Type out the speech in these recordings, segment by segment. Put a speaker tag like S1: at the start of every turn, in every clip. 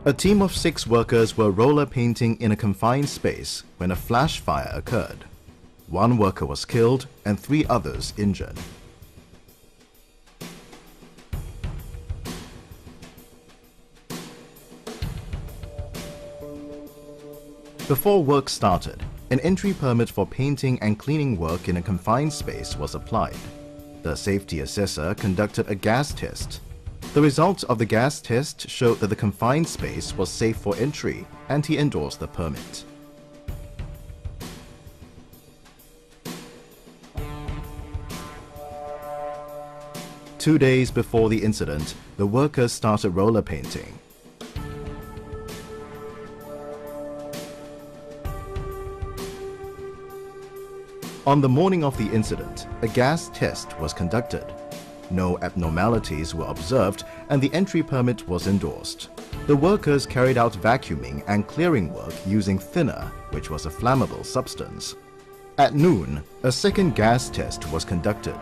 S1: A team of 6 workers were roller painting in a confined space when a flash fire occurred. 1 worker was killed and 3 others injured. Before work started, an entry permit for painting and cleaning work in a confined space was applied. The safety assessor conducted a gas test. The results of the gas test showed that the confined space was safe for entry, and he endorsed the permit. Two days before the incident, the workers started roller painting. On the morning of the incident, a gas test was conducted. No abnormalities were observed and the entry permit was endorsed. The workers carried out vacuuming and clearing work using thinner, which was a flammable substance. At noon, a second gas test was conducted.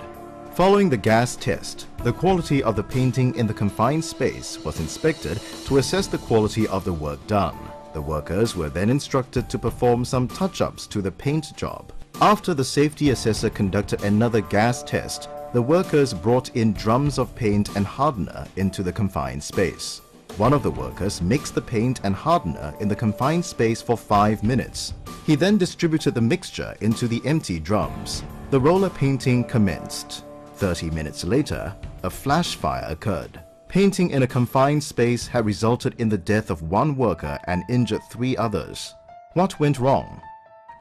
S1: Following the gas test, the quality of the painting in the confined space was inspected to assess the quality of the work done. The workers were then instructed to perform some touch-ups to the paint job. After the safety assessor conducted another gas test, the workers brought in drums of paint and hardener into the confined space. One of the workers mixed the paint and hardener in the confined space for 5 minutes. He then distributed the mixture into the empty drums. The roller painting commenced. 30 minutes later, a flash fire occurred. Painting in a confined space had resulted in the death of 1 worker and injured 3 others. What went wrong?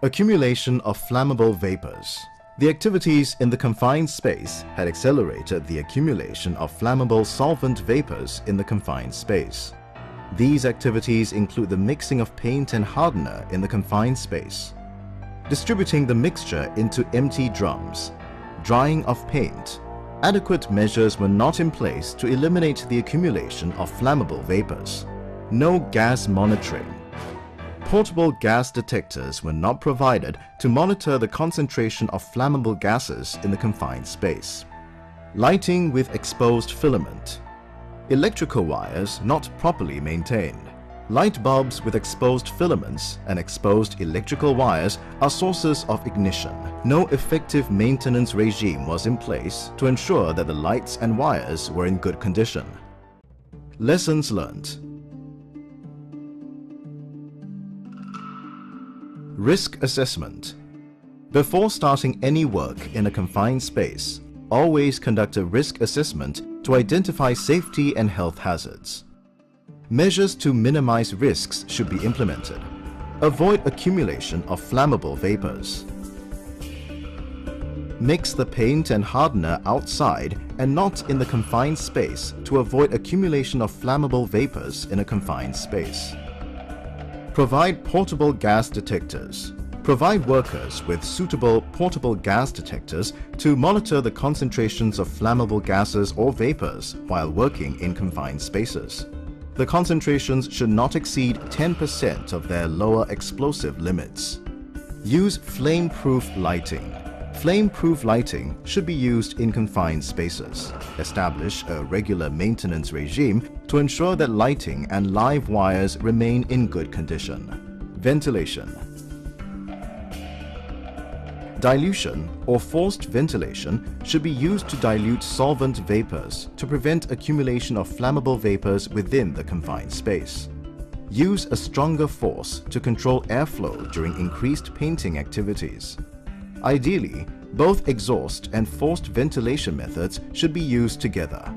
S1: Accumulation of flammable vapors. The activities in the confined space had accelerated the accumulation of flammable solvent vapors in the confined space. These activities include the mixing of paint and hardener in the confined space, distributing the mixture into empty drums, drying of paint. Adequate measures were not in place to eliminate the accumulation of flammable vapors. No gas monitoring. Portable gas detectors were not provided to monitor the concentration of flammable gases in the confined space. Lighting with exposed filament. Electrical wires not properly maintained. Light bulbs with exposed filaments and exposed electrical wires are sources of ignition. No effective maintenance regime was in place to ensure that the lights and wires were in good condition. Lessons learned. Risk assessment. Before starting any work in a confined space, always conduct a risk assessment to identify safety and health hazards. Measures to minimize risks should be implemented. Avoid accumulation of flammable vapors. Mix the paint and hardener outside and not in the confined space to avoid accumulation of flammable vapors in a confined space. Provide portable gas detectors. Provide workers with suitable portable gas detectors to monitor the concentrations of flammable gases or vapors while working in confined spaces. The concentrations should not exceed 10% of their lower explosive limits. Use flame-proof lighting. Flame-proof lighting should be used in confined spaces. Establish a regular maintenance regime to ensure that lighting and live wires remain in good condition. Ventilation. Dilution or forced ventilation should be used to dilute solvent vapors to prevent accumulation of flammable vapors within the confined space. Use a stronger force to control airflow during increased painting activities. Ideally, both exhaust and forced ventilation methods should be used together.